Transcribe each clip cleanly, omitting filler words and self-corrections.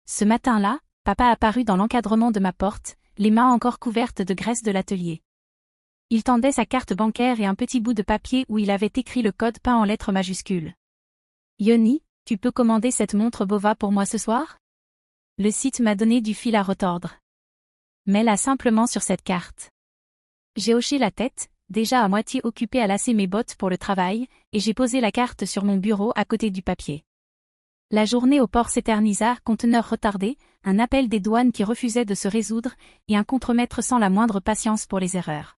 Ce matin-là, papa apparut dans l'encadrement de ma porte, les mains encore couvertes de graisse de l'atelier. Il tendait sa carte bancaire et un petit bout de papier où il avait écrit le code peint en lettres majuscules. « Yoni, tu peux commander cette montre Bova pour moi ce soir ? Le site m'a donné du fil à retordre. Mets-la simplement sur cette carte. » J'ai hoché la tête, déjà à moitié occupé à lasser mes bottes pour le travail, et j'ai posé la carte sur mon bureau à côté du papier. La journée au port s'éternisa, conteneur retardé, un appel des douanes qui refusait de se résoudre, et un contremaître sans la moindre patience pour les erreurs.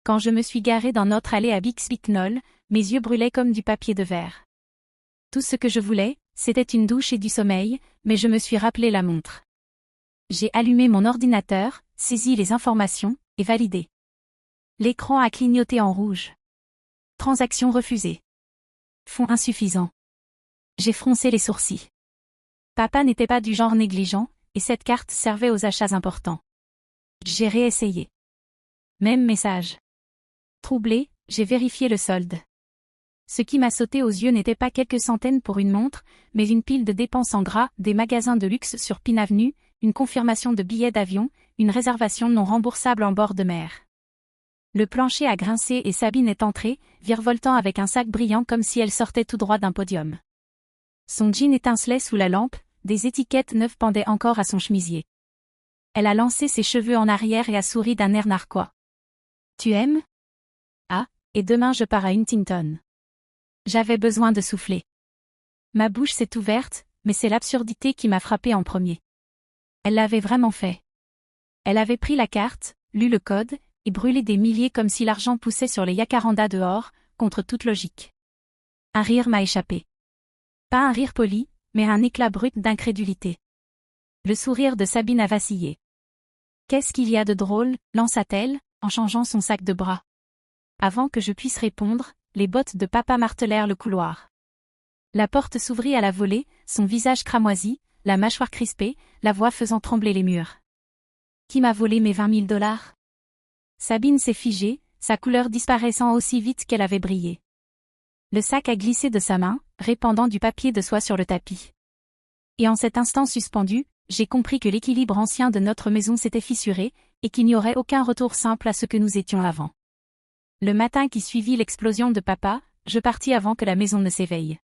Quand je me suis garé dans notre allée à Bixby Knoll, mes yeux brûlaient comme du papier de verre. Tout ce que je voulais, c'était une douche et du sommeil, mais je me suis rappelé la montre. J'ai allumé mon ordinateur, saisi les informations, et validé. L'écran a clignoté en rouge. Transaction refusée. Fonds insuffisants. J'ai froncé les sourcils. Papa n'était pas du genre négligent, et cette carte servait aux achats importants. J'ai réessayé. Même message. Troublé, j'ai vérifié le solde. Ce qui m'a sauté aux yeux n'était pas quelques centaines pour une montre, mais une pile de dépenses en gras, des magasins de luxe sur Pine Avenue, une confirmation de billets d'avion, une réservation non remboursable en bord de mer. Le plancher a grincé et Sabine est entrée, virevoltant avec un sac brillant comme si elle sortait tout droit d'un podium. Son jean étincelait sous la lampe, des étiquettes neuves pendaient encore à son chemisier. Elle a lancé ses cheveux en arrière et a souri d'un air narquois. « Tu aimes ? Ah, et demain je pars à Huntington. » J'avais besoin de souffler. Ma bouche s'est ouverte, mais c'est l'absurdité qui m'a frappée en premier. Elle l'avait vraiment fait. Elle avait pris la carte, lu le code, et brûlé des milliers comme si l'argent poussait sur les jacarandas dehors, contre toute logique. Un rire m'a échappé. Pas un rire poli, mais un éclat brut d'incrédulité. Le sourire de Sabine a vacillé. « Qu'est-ce qu'il y a de drôle ?» lança-t-elle, en changeant son sac de bras. Avant que je puisse répondre, les bottes de papa martelèrent le couloir. La porte s'ouvrit à la volée, son visage cramoisi, la mâchoire crispée, la voix faisant trembler les murs. « Qui m'a volé mes 20 000 $? » Sabine s'est figée, sa couleur disparaissant aussi vite qu'elle avait brillé. Le sac a glissé de sa main, répandant du papier de soie sur le tapis. Et en cet instant suspendu, j'ai compris que l'équilibre ancien de notre maison s'était fissuré, et qu'il n'y aurait aucun retour simple à ce que nous étions avant. Le matin qui suivit l'explosion de papa, je partis avant que la maison ne s'éveille.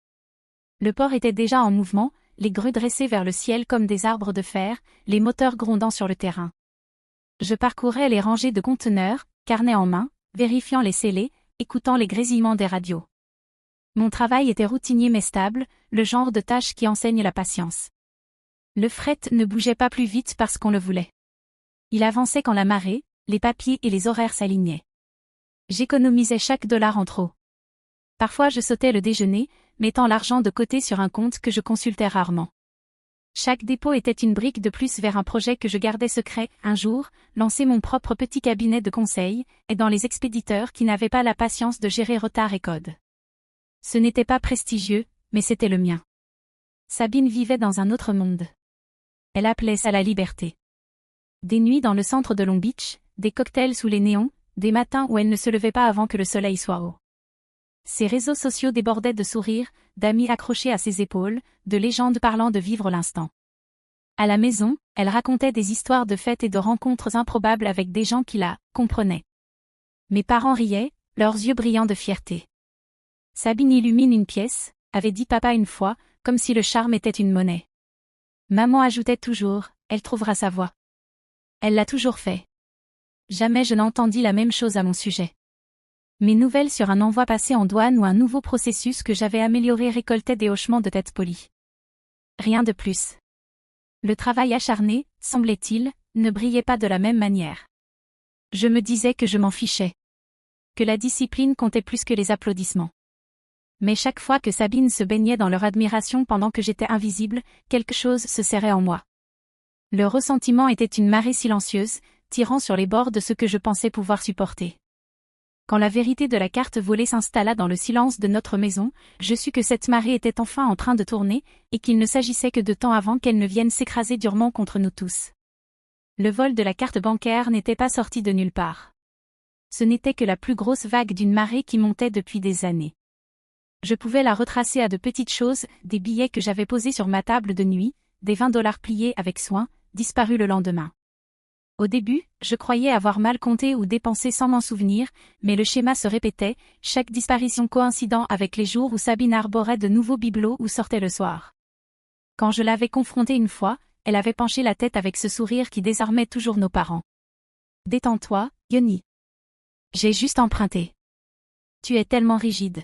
Le port était déjà en mouvement, les grues dressées vers le ciel comme des arbres de fer, les moteurs grondant sur le terrain. Je parcourais les rangées de conteneurs, carnet en main, vérifiant les scellés, écoutant les grésillements des radios. Mon travail était routinier mais stable, le genre de tâche qui enseigne la patience. Le fret ne bougeait pas plus vite parce qu'on le voulait. Il avançait quand la marée, les papiers et les horaires s'alignaient. J'économisais chaque dollar en trop. Parfois je sautais le déjeuner, mettant l'argent de côté sur un compte que je consultais rarement. Chaque dépôt était une brique de plus vers un projet que je gardais secret. Un jour, lancer mon propre petit cabinet de conseil, aidant les expéditeurs qui n'avaient pas la patience de gérer retard et code. Ce n'était pas prestigieux, mais c'était le mien. Sabine vivait dans un autre monde. Elle appelait ça la liberté. Des nuits dans le centre de Long Beach, des cocktails sous les néons, des matins où elle ne se levait pas avant que le soleil soit haut. Ses réseaux sociaux débordaient de sourires, d'amis accrochés à ses épaules, de légendes parlant de vivre l'instant. À la maison, elle racontait des histoires de fêtes et de rencontres improbables avec des gens qui la comprenaient. Mes parents riaient, leurs yeux brillants de fierté. Sabine illumine une pièce, avait dit papa une fois, comme si le charme était une monnaie. Maman ajoutait toujours, elle trouvera sa voie. Elle l'a toujours fait. Jamais je n'entendis la même chose à mon sujet. Mes nouvelles sur un envoi passé en douane ou un nouveau processus que j'avais amélioré récoltaient des hochements de tête polis. Rien de plus. Le travail acharné, semblait-il, ne brillait pas de la même manière. Je me disais que je m'en fichais. Que la discipline comptait plus que les applaudissements. Mais chaque fois que Sabine se baignait dans leur admiration pendant que j'étais invisible, quelque chose se serrait en moi. Le ressentiment était une marée silencieuse, tirant sur les bords de ce que je pensais pouvoir supporter. Quand la vérité de la carte volée s'installa dans le silence de notre maison, je sus que cette marée était enfin en train de tourner, et qu'il ne s'agissait que de temps avant qu'elle ne vienne s'écraser durement contre nous tous. Le vol de la carte bancaire n'était pas sorti de nulle part. Ce n'était que la plus grosse vague d'une marée qui montait depuis des années. Je pouvais la retracer à de petites choses, des billets que j'avais posés sur ma table de nuit, des 20 $ pliés avec soin, disparus le lendemain. Au début, je croyais avoir mal compté ou dépensé sans m'en souvenir, mais le schéma se répétait, chaque disparition coïncidant avec les jours où Sabine arborait de nouveaux bibelots ou sortait le soir. Quand je l'avais confrontée une fois, elle avait penché la tête avec ce sourire qui désarmait toujours nos parents. « Détends-toi, Yoni. J'ai juste emprunté. Tu es tellement rigide. »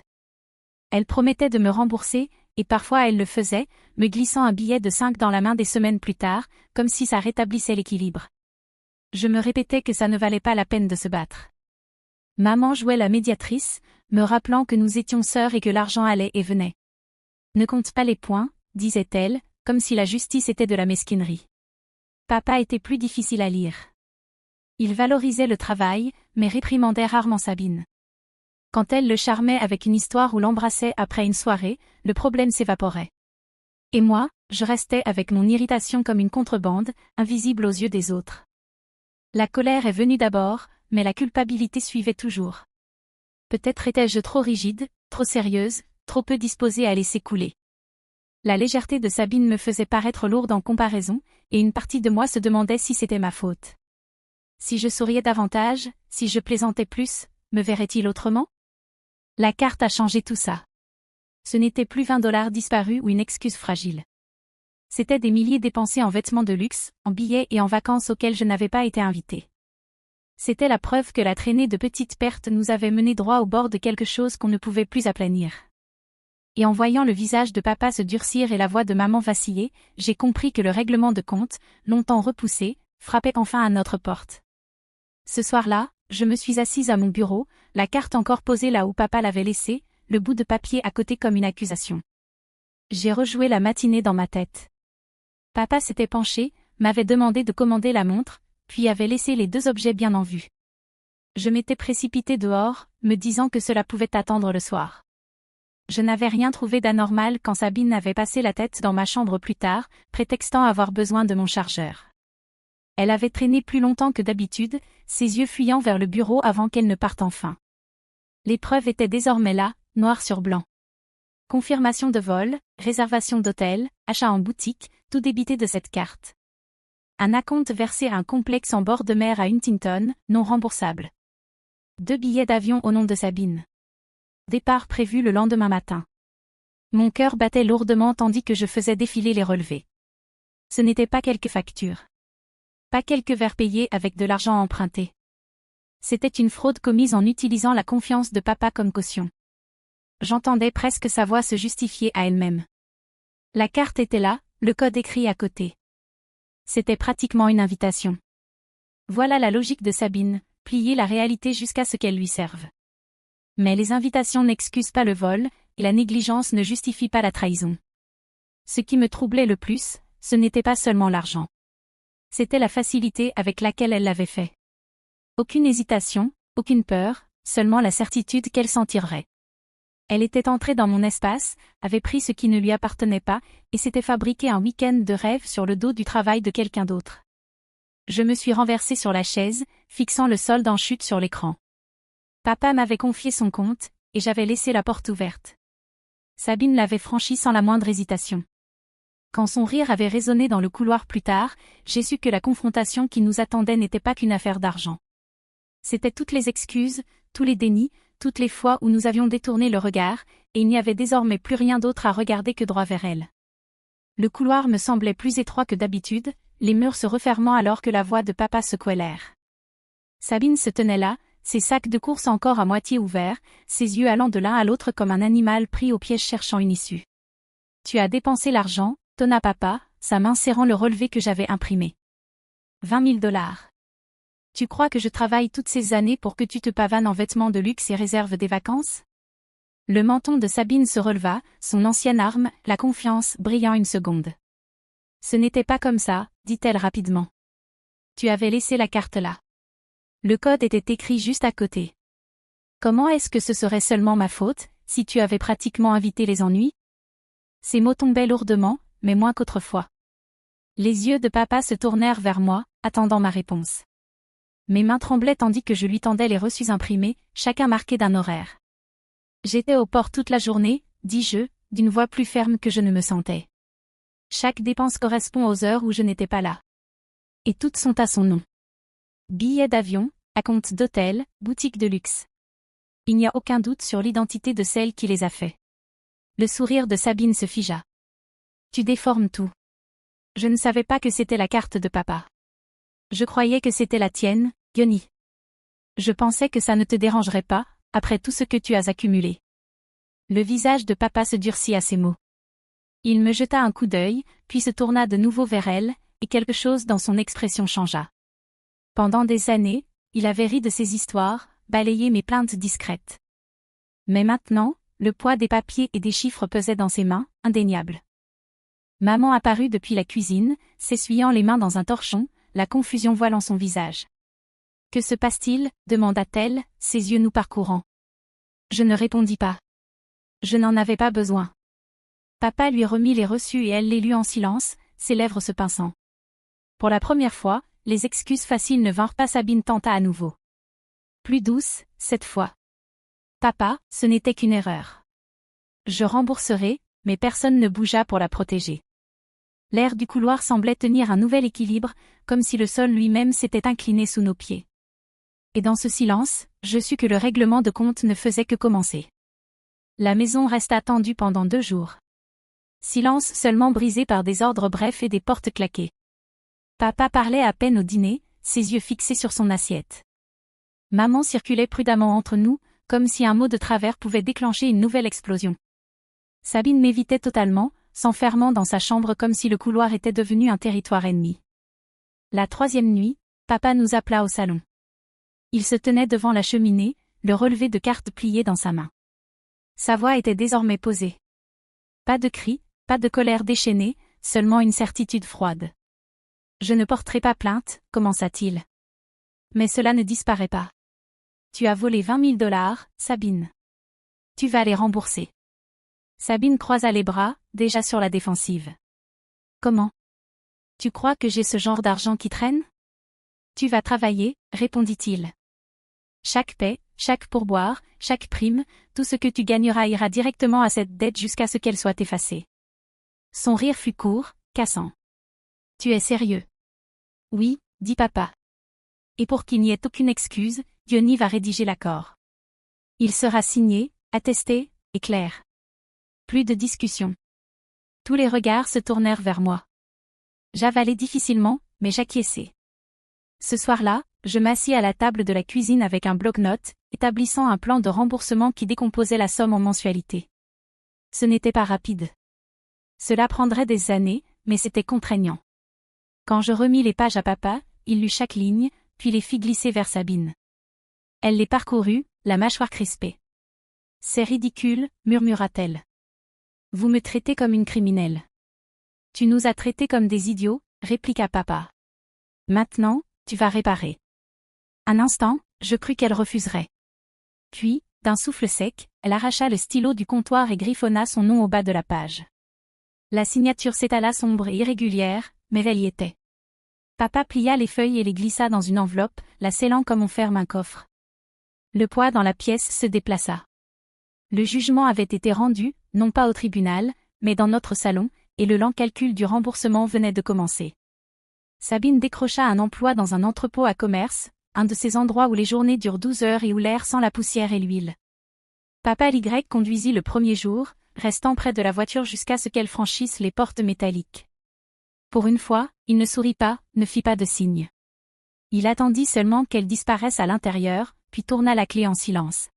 Elle promettait de me rembourser, et parfois elle le faisait, me glissant un billet de 5 dans la main des semaines plus tard, comme si ça rétablissait l'équilibre. Je me répétais que ça ne valait pas la peine de se battre. Maman jouait la médiatrice, me rappelant que nous étions sœurs et que l'argent allait et venait. « Ne compte pas les points, disait-elle, comme si la justice était de la mesquinerie. Papa était plus difficile à lire. Il valorisait le travail, mais réprimandait rarement Sabine. Quand elle le charmait avec une histoire ou l'embrassait après une soirée, le problème s'évaporait. Et moi, je restais avec mon irritation comme une contrebande, invisible aux yeux des autres. La colère est venue d'abord, mais la culpabilité suivait toujours. Peut-être étais-je trop rigide, trop sérieuse, trop peu disposée à laisser couler. La légèreté de Sabine me faisait paraître lourde en comparaison, et une partie de moi se demandait si c'était ma faute. Si je souriais davantage, si je plaisantais plus, me verrait-il autrement? La carte a changé tout ça. Ce n'était plus 20 $ disparus ou une excuse fragile. C'étaient des milliers dépensés en vêtements de luxe, en billets et en vacances auxquelles je n'avais pas été invitée. C'était la preuve que la traînée de petites pertes nous avait menés droit au bord de quelque chose qu'on ne pouvait plus aplanir. Et en voyant le visage de papa se durcir et la voix de maman vaciller, j'ai compris que le règlement de compte, longtemps repoussé, frappait enfin à notre porte. Ce soir-là, je me suis assise à mon bureau, la carte encore posée là où papa l'avait laissée, le bout de papier à côté comme une accusation. J'ai rejoué la matinée dans ma tête. Papa s'était penché, m'avait demandé de commander la montre, puis avait laissé les 2 objets bien en vue. Je m'étais précipitée dehors, me disant que cela pouvait attendre le soir. Je n'avais rien trouvé d'anormal quand Sabine avait passé la tête dans ma chambre plus tard, prétextant avoir besoin de mon chargeur. Elle avait traîné plus longtemps que d'habitude, ses yeux fuyant vers le bureau avant qu'elle ne parte enfin. Les preuves étaient désormais là, noir sur blanc. Confirmation de vol, réservation d'hôtel, achat en boutique, tout débité de cette carte. Un acompte versé à un complexe en bord de mer à Huntington, non remboursable. 2 billets d'avion au nom de Sabine. Départ prévu le lendemain matin. Mon cœur battait lourdement tandis que je faisais défiler les relevés. Ce n'était pas quelques factures. Pas quelques verres payés avec de l'argent emprunté. C'était une fraude commise en utilisant la confiance de papa comme caution. J'entendais presque sa voix se justifier à elle-même. La carte était là, le code écrit à côté. C'était pratiquement une invitation. Voilà la logique de Sabine, plier la réalité jusqu'à ce qu'elle lui serve. Mais les invitations n'excusent pas le vol, et la négligence ne justifie pas la trahison. Ce qui me troublait le plus, ce n'était pas seulement l'argent. C'était la facilité avec laquelle elle l'avait fait. Aucune hésitation, aucune peur, seulement la certitude qu'elle s'en tirerait. Elle était entrée dans mon espace, avait pris ce qui ne lui appartenait pas, et s'était fabriqué un week-end de rêve sur le dos du travail de quelqu'un d'autre. Je me suis renversée sur la chaise, fixant le solde en chute sur l'écran. Papa m'avait confié son compte, et j'avais laissé la porte ouverte. Sabine l'avait franchi sans la moindre hésitation. Quand son rire avait résonné dans le couloir plus tard, j'ai su que la confrontation qui nous attendait n'était pas qu'une affaire d'argent. C'étaient toutes les excuses, tous les dénis, toutes les fois où nous avions détourné le regard, et il n'y avait désormais plus rien d'autre à regarder que droit vers elle. Le couloir me semblait plus étroit que d'habitude, les murs se refermant alors que la voix de papa secouait l'air. Sabine se tenait là, ses sacs de course encore à moitié ouverts, ses yeux allant de l'un à l'autre comme un animal pris au piège cherchant une issue. « Tu as dépensé l'argent » tonna papa, sa main serrant le relevé que j'avais imprimé. 20 000 $. Tu crois que je travaille toutes ces années pour que tu te pavanes en vêtements de luxe et réserves des vacances? Le menton de Sabine se releva, son ancienne arme, la confiance, brillant une seconde. Ce n'était pas comme ça, dit-elle rapidement. Tu avais laissé la carte là. Le code était écrit juste à côté. Comment est-ce que ce serait seulement ma faute, si tu avais pratiquement invité les ennuis? Ces mots tombaient lourdement, mais moins qu'autrefois. Les yeux de papa se tournèrent vers moi, attendant ma réponse. Mes mains tremblaient tandis que je lui tendais les reçus imprimés, chacun marqué d'un horaire. J'étais au port toute la journée, dis-je, d'une voix plus ferme que je ne me sentais. Chaque dépense correspond aux heures où je n'étais pas là. Et toutes sont à son nom. Billets d'avion, acompte d'hôtel, boutique de luxe. Il n'y a aucun doute sur l'identité de celle qui les a faits. Le sourire de Sabine se figea. Tu déformes tout. Je ne savais pas que c'était la carte de papa. Je croyais que c'était la tienne, Yoni. Je pensais que ça ne te dérangerait pas, après tout ce que tu as accumulé. Le visage de papa se durcit à ces mots. Il me jeta un coup d'œil, puis se tourna de nouveau vers elle, et quelque chose dans son expression changea. Pendant des années, il avait ri de ces histoires, balayé mes plaintes discrètes. Mais maintenant, le poids des papiers et des chiffres pesait dans ses mains, indéniable. Maman apparut depuis la cuisine, s'essuyant les mains dans un torchon, la confusion voilant son visage. « Que se passe-t-il » demanda-t-elle, ses yeux nous parcourant. Je ne répondis pas. Je n'en avais pas besoin. Papa lui remit les reçus et elle les lut en silence, ses lèvres se pinçant. Pour la première fois, les excuses faciles ne vinrent pas. Sabine tenta à nouveau. Plus douce, cette fois. Papa, ce n'était qu'une erreur. Je rembourserai, mais personne ne bougea pour la protéger. L'air du couloir semblait tenir un nouvel équilibre, comme si le sol lui-même s'était incliné sous nos pieds. Et dans ce silence, je sus que le règlement de compte ne faisait que commencer. La maison resta tendue pendant 2 jours. Silence seulement brisé par des ordres brefs et des portes claquées. Papa parlait à peine au dîner, ses yeux fixés sur son assiette. Maman circulait prudemment entre nous, comme si un mot de travers pouvait déclencher une nouvelle explosion. Sabine m'évitait totalement, s'enfermant dans sa chambre comme si le couloir était devenu un territoire ennemi. La 3e nuit, papa nous appela au salon. Il se tenait devant la cheminée, le relevé de cartes plié dans sa main. Sa voix était désormais posée. Pas de cris, pas de colère déchaînée, seulement une certitude froide. Je ne porterai pas plainte, commença-t-il. Mais cela ne disparaît pas. Tu as volé $20 000, Sabine. Tu vas les rembourser. Sabine croisa les bras, déjà sur la défensive. Comment? Tu crois que j'ai ce genre d'argent qui traîne? Tu vas travailler, répondit-il. Chaque paie, chaque pourboire, chaque prime, tout ce que tu gagneras ira directement à cette dette jusqu'à ce qu'elle soit effacée. Son rire fut court, cassant. Tu es sérieux? Oui, dit papa. Et pour qu'il n'y ait aucune excuse, Yoni va rédiger l'accord. Il sera signé, attesté, et clair. Plus de discussion. Tous les regards se tournèrent vers moi. J'avalai difficilement, mais j'acquiesçai. Ce soir-là, je m'assis à la table de la cuisine avec un bloc-notes, établissant un plan de remboursement qui décomposait la somme en mensualités. Ce n'était pas rapide. Cela prendrait des années, mais c'était contraignant. Quand je remis les pages à papa, il lut chaque ligne, puis les fit glisser vers Sabine. Elle les parcourut, la mâchoire crispée. « C'est ridicule, murmura-t-elle. Vous me traitez comme une criminelle. Tu nous as traités comme des idiots, répliqua papa. Maintenant, tu vas réparer. Un instant, je crus qu'elle refuserait. Puis, d'un souffle sec, elle arracha le stylo du comptoir et griffonna son nom au bas de la page. La signature s'étala sombre et irrégulière, mais elle y était. Papa plia les feuilles et les glissa dans une enveloppe, la scellant comme on ferme un coffre. Le poids dans la pièce se déplaça. Le jugement avait été rendu, non pas au tribunal, mais dans notre salon, et le lent calcul du remboursement venait de commencer. Sabine décrocha un emploi dans un entrepôt à commerce, un de ces endroits où les journées durent 12 heures et où l'air sent la poussière et l'huile. Papa Y conduisit le premier jour, restant près de la voiture jusqu'à ce qu'elle franchisse les portes métalliques. Pour une fois, il ne sourit pas, ne fit pas de signe. Il attendit seulement qu'elle disparaisse à l'intérieur, puis tourna la clé en silence.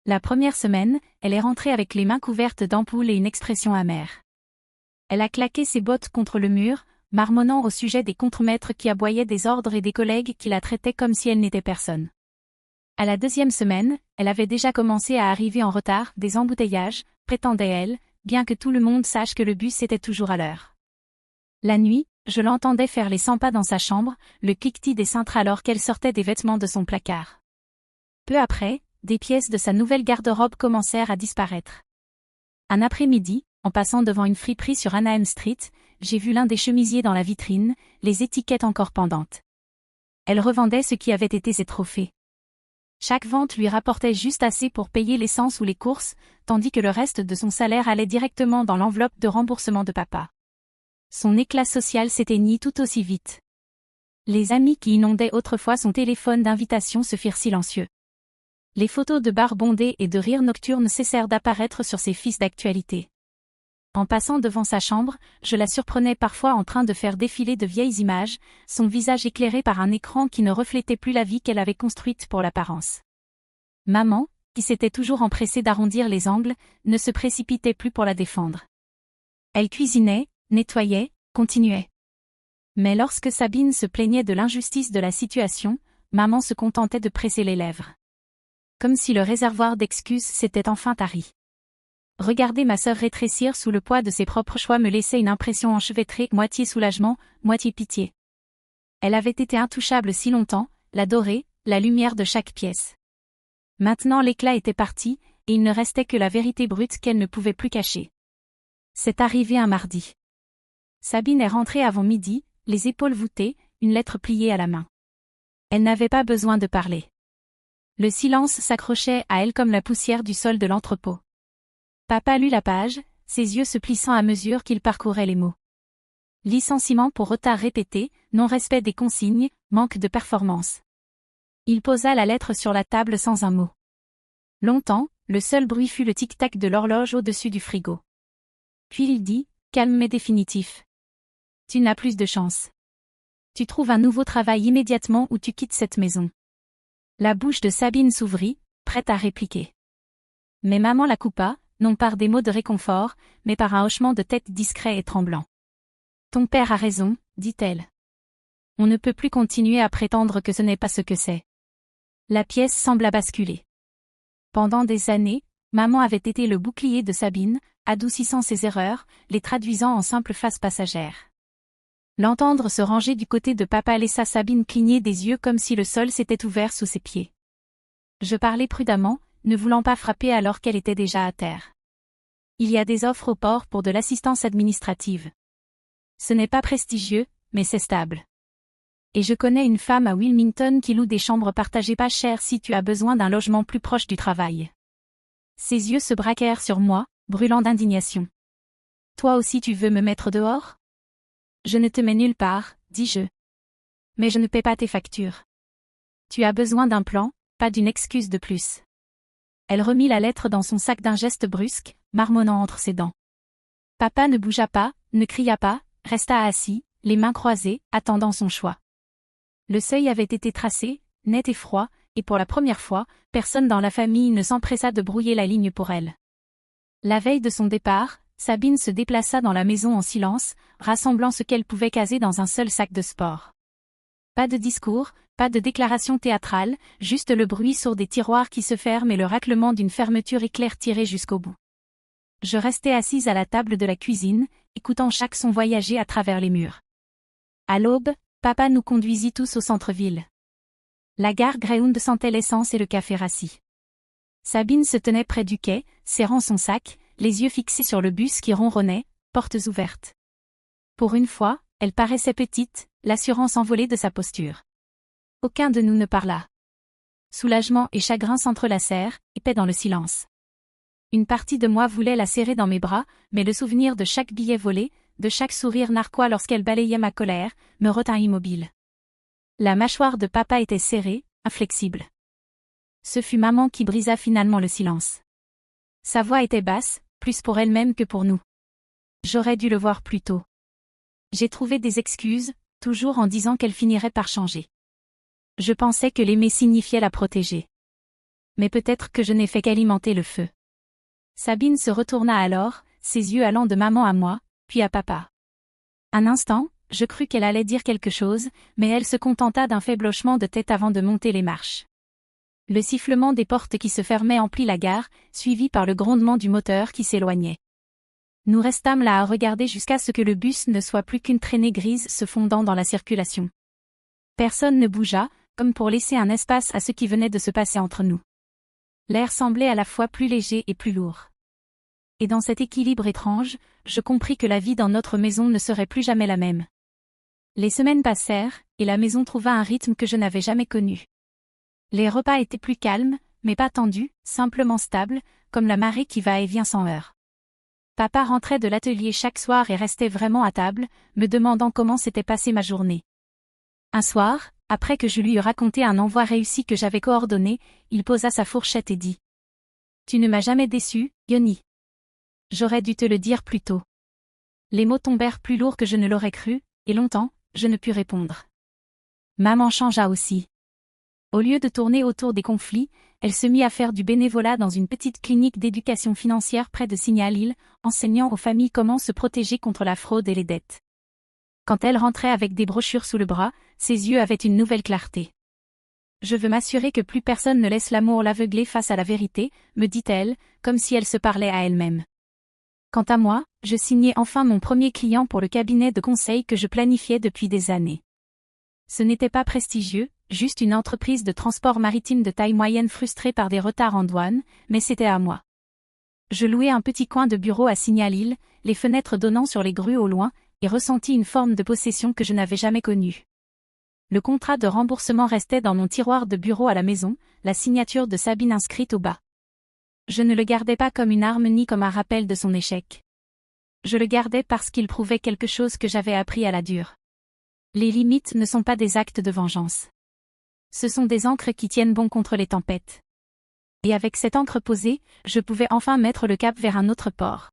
La première semaine, elle est rentrée avec les mains couvertes d'ampoules et une expression amère. Elle a claqué ses bottes contre le mur, marmonnant au sujet des contremaîtres qui aboyaient des ordres et des collègues qui la traitaient comme si elle n'était personne. À la 2e semaine, elle avait déjà commencé à arriver en retard, des embouteillages, prétendait-elle, bien que tout le monde sache que le bus était toujours à l'heure. La nuit, je l'entendais faire les 100 pas dans sa chambre, le cliquetis des cintres alors qu'elle sortait des vêtements de son placard. Peu après, des pièces de sa nouvelle garde-robe commencèrent à disparaître. Un après-midi, en passant devant une friperie sur Anaheim Street, j'ai vu l'un des chemisiers dans la vitrine, les étiquettes encore pendantes. Elle revendait ce qui avait été ses trophées. Chaque vente lui rapportait juste assez pour payer l'essence ou les courses, tandis que le reste de son salaire allait directement dans l'enveloppe de remboursement de papa. Son éclat social s'éteignit tout aussi vite. Les amis qui inondaient autrefois son téléphone d'invitation se firent silencieux. Les photos de bars bondés et de rires nocturnes cessèrent d'apparaître sur ses fils d'actualité. En passant devant sa chambre, je la surprenais parfois en train de faire défiler de vieilles images, son visage éclairé par un écran qui ne reflétait plus la vie qu'elle avait construite pour l'apparence. Maman, qui s'était toujours empressée d'arrondir les angles, ne se précipitait plus pour la défendre. Elle cuisinait, nettoyait, continuait. Mais lorsque Sabine se plaignait de l'injustice de la situation, maman se contentait de presser les lèvres. Comme si le réservoir d'excuses s'était enfin tari. Regarder ma sœur rétrécir sous le poids de ses propres choix me laissait une impression enchevêtrée, moitié soulagement, moitié pitié. Elle avait été intouchable si longtemps, la dorée, la lumière de chaque pièce. Maintenant l'éclat était parti, et il ne restait que la vérité brute qu'elle ne pouvait plus cacher. C'est arrivé un mardi. Sabine est rentrée avant midi, les épaules voûtées, une lettre pliée à la main. Elle n'avait pas besoin de parler. Le silence s'accrochait à elle comme la poussière du sol de l'entrepôt. Papa lut la page, ses yeux se plissant à mesure qu'il parcourait les mots. Licenciement pour retard répété, non-respect des consignes, manque de performance. Il posa la lettre sur la table sans un mot. Longtemps, le seul bruit fut le tic-tac de l'horloge au-dessus du frigo. Puis il dit, calme mais définitif. Tu n'as plus de chance. Tu trouves un nouveau travail immédiatement ou tu quittes cette maison. La bouche de Sabine s'ouvrit, prête à répliquer. Mais maman la coupa, non par des mots de réconfort, mais par un hochement de tête discret et tremblant. Ton père a raison, dit-elle. On ne peut plus continuer à prétendre que ce n'est pas ce que c'est. La pièce sembla basculer. Pendant des années, maman avait été le bouclier de Sabine, adoucissant ses erreurs, les traduisant en simples phases passagères. L'entendre se ranger du côté de papa laissa Sabine cligner des yeux comme si le sol s'était ouvert sous ses pieds. Je parlais prudemment, ne voulant pas frapper alors qu'elle était déjà à terre. Il y a des offres au port pour de l'assistance administrative. Ce n'est pas prestigieux, mais c'est stable. Et je connais une femme à Wilmington qui loue des chambres partagées pas chères si tu as besoin d'un logement plus proche du travail. Ses yeux se braquèrent sur moi, brûlant d'indignation. Toi aussi tu veux me mettre dehors ? Je ne te mets nulle part, dis-je. Mais je ne paie pas tes factures. Tu as besoin d'un plan, pas d'une excuse de plus. Elle remit la lettre dans son sac d'un geste brusque, marmonnant entre ses dents. Papa ne bougea pas, ne cria pas, resta assis, les mains croisées, attendant son choix. Le seuil avait été tracé, net et froid, et pour la première fois, personne dans la famille ne s'empressa de brouiller la ligne pour elle. La veille de son départ, Sabine se déplaça dans la maison en silence, rassemblant ce qu'elle pouvait caser dans un seul sac de sport. Pas de discours, pas de déclaration théâtrale, juste le bruit sourd des tiroirs qui se ferment et le raclement d'une fermeture éclair tirée jusqu'au bout. Je restais assise à la table de la cuisine, écoutant chaque son voyager à travers les murs. À l'aube, papa nous conduisit tous au centre-ville. La gare Greyhound sentait l'essence et le café rassis. Sabine se tenait près du quai, serrant son sac, les yeux fixés sur le bus qui ronronnait, portes ouvertes. Pour une fois, elle paraissait petite, l'assurance envolée de sa posture. Aucun de nous ne parla. Soulagement et chagrin s'entrelacèrent, épais dans le silence. Une partie de moi voulait la serrer dans mes bras, mais le souvenir de chaque billet volé, de chaque sourire narquois lorsqu'elle balayait ma colère, me retint immobile. La mâchoire de papa était serrée, inflexible. Ce fut maman qui brisa finalement le silence. Sa voix était basse, plus pour elle-même que pour nous. J'aurais dû le voir plus tôt. J'ai trouvé des excuses, toujours en disant qu'elle finirait par changer. Je pensais que l'aimer signifiait la protéger. Mais peut-être que je n'ai fait qu'alimenter le feu. Sabine se retourna alors, ses yeux allant de maman à moi, puis à papa. Un instant, je crus qu'elle allait dire quelque chose, mais elle se contenta d'un faible hochement de tête avant de monter les marches. Le sifflement des portes qui se fermaient emplit la gare, suivi par le grondement du moteur qui s'éloignait. Nous restâmes là à regarder jusqu'à ce que le bus ne soit plus qu'une traînée grise se fondant dans la circulation. Personne ne bougea, comme pour laisser un espace à ce qui venait de se passer entre nous. L'air semblait à la fois plus léger et plus lourd. Et dans cet équilibre étrange, je compris que la vie dans notre maison ne serait plus jamais la même. Les semaines passèrent, et la maison trouva un rythme que je n'avais jamais connu. Les repas étaient plus calmes, mais pas tendus, simplement stables, comme la marée qui va et vient sans heurts. Papa rentrait de l'atelier chaque soir et restait vraiment à table, me demandant comment s'était passée ma journée. Un soir, après que je lui eus raconté un envoi réussi que j'avais coordonné, il posa sa fourchette et dit: « Tu ne m'as jamais déçu, Yoni. J'aurais dû te le dire plus tôt. » Les mots tombèrent plus lourds que je ne l'aurais cru, et longtemps, je ne pus répondre. Maman changea aussi. Au lieu de tourner autour des conflits, elle se mit à faire du bénévolat dans une petite clinique d'éducation financière près de Signal-Île, enseignant aux familles comment se protéger contre la fraude et les dettes. Quand elle rentrait avec des brochures sous le bras, ses yeux avaient une nouvelle clarté. « Je veux m'assurer que plus personne ne laisse l'amour l'aveugler face à la vérité, » me dit-elle, comme si elle se parlait à elle-même. Quant à moi, je signai enfin mon premier client pour le cabinet de conseil que je planifiais depuis des années. Ce n'était pas prestigieux, juste une entreprise de transport maritime de taille moyenne frustrée par des retards en douane, mais c'était à moi. Je louai un petit coin de bureau à Signal-Île, les fenêtres donnant sur les grues au loin, et ressentis une forme de possession que je n'avais jamais connue. Le contrat de remboursement restait dans mon tiroir de bureau à la maison, la signature de Sabine inscrite au bas. Je ne le gardais pas comme une arme ni comme un rappel de son échec. Je le gardais parce qu'il prouvait quelque chose que j'avais appris à la dure. Les limites ne sont pas des actes de vengeance. Ce sont des ancres qui tiennent bon contre les tempêtes. Et avec cette ancre posée, je pouvais enfin mettre le cap vers un autre port.